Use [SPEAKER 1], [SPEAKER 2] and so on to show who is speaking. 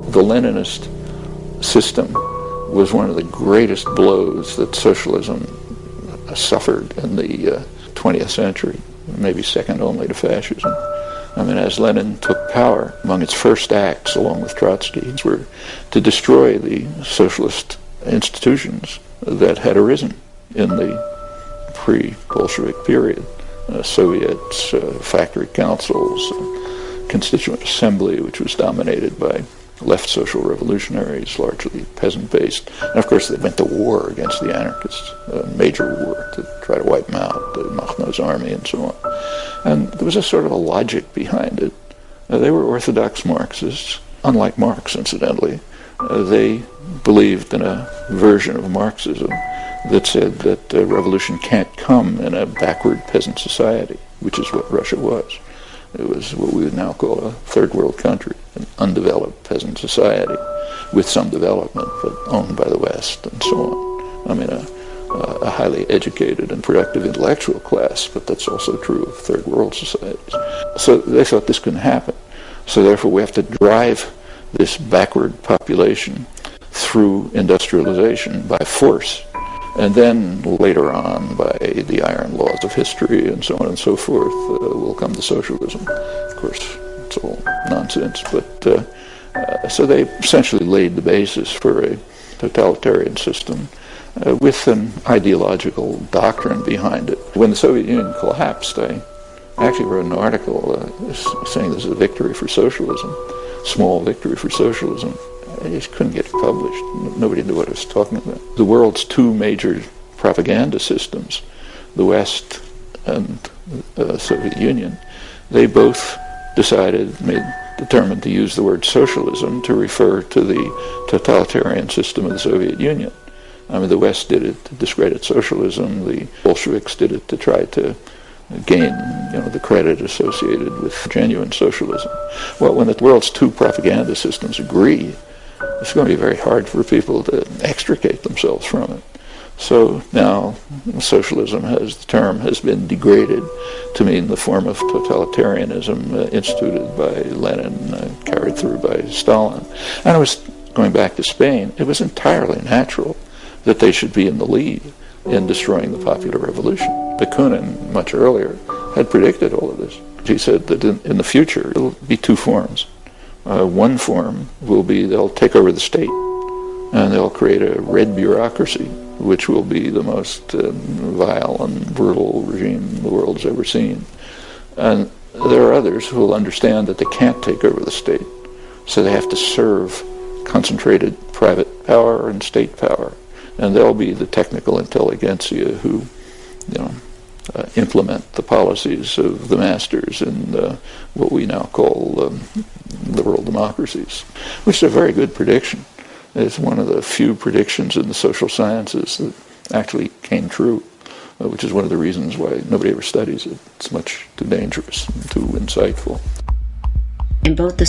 [SPEAKER 1] the Leninist system was one of the greatest blows that socialism suffered in the 20th century, maybe second only to fascism. I mean, as Lenin took power, among its first acts, along with Trotsky, were to destroy the socialist institutions that had arisen in the pre-Bolshevik period. Soviets, factory councils, constituent assembly, which was dominated by left social revolutionaries, largely peasant-based. And of course they went to war against the anarchists, a major war to try to wipe them out, the Makhno's army and so on. And there was a sort of a logic behind it. They were orthodox Marxists, unlike Marx, incidentally. They believed in a version of Marxism that said that revolution can't come in a backward peasant society, which is what Russia was. It was what we would now call a third world country, an undeveloped peasant society with some development, but owned by the West and so on. I mean, a highly educated and productive intellectual class, but that's also true of third world societies. So they thought this couldn't happen. So therefore we have to drive this backward population through industrialization by force. And then later on, by the iron laws of history and so on and so forth, will come to socialism. Of course, it's all nonsense, but so they essentially laid the basis for a totalitarian system with an ideological doctrine behind it. When the Soviet Union collapsed, I actually wrote an article saying this is a victory for socialism, small victory for socialism. I just couldn't get it published. Nobody knew what I was talking about. The world's two major propaganda systems, the West and the Soviet Union, they both determined to use the word socialism to refer to the totalitarian system of the Soviet Union. I mean, the West did it to discredit socialism. The Bolsheviks did it to try to gain, the credit associated with genuine socialism. Well, when the world's two propaganda systems agree, it's going to be very hard for people to extricate themselves from it. So now socialism the term has been degraded to mean the form of totalitarianism instituted by Lenin, carried through by Stalin. And it was, going back to Spain, it was entirely natural that they should be in the lead in destroying the popular revolution. Bakunin, much earlier, had predicted all of this. He said that in the future, it'll be two forms. One form will be they'll take over the state, and they'll create a red bureaucracy, which will be the most vile and brutal regime the world's ever seen. And there are others who will understand that they can't take over the state, so they have to serve concentrated private power and state power. And they'll be the technical intelligentsia who, implement the policies of the masters in what we now call liberal democracies, which is a very good prediction. It's one of the few predictions in the social sciences that actually came true, which is one of the reasons why nobody ever studies it. It's much too dangerous and too insightful.
[SPEAKER 2] In both the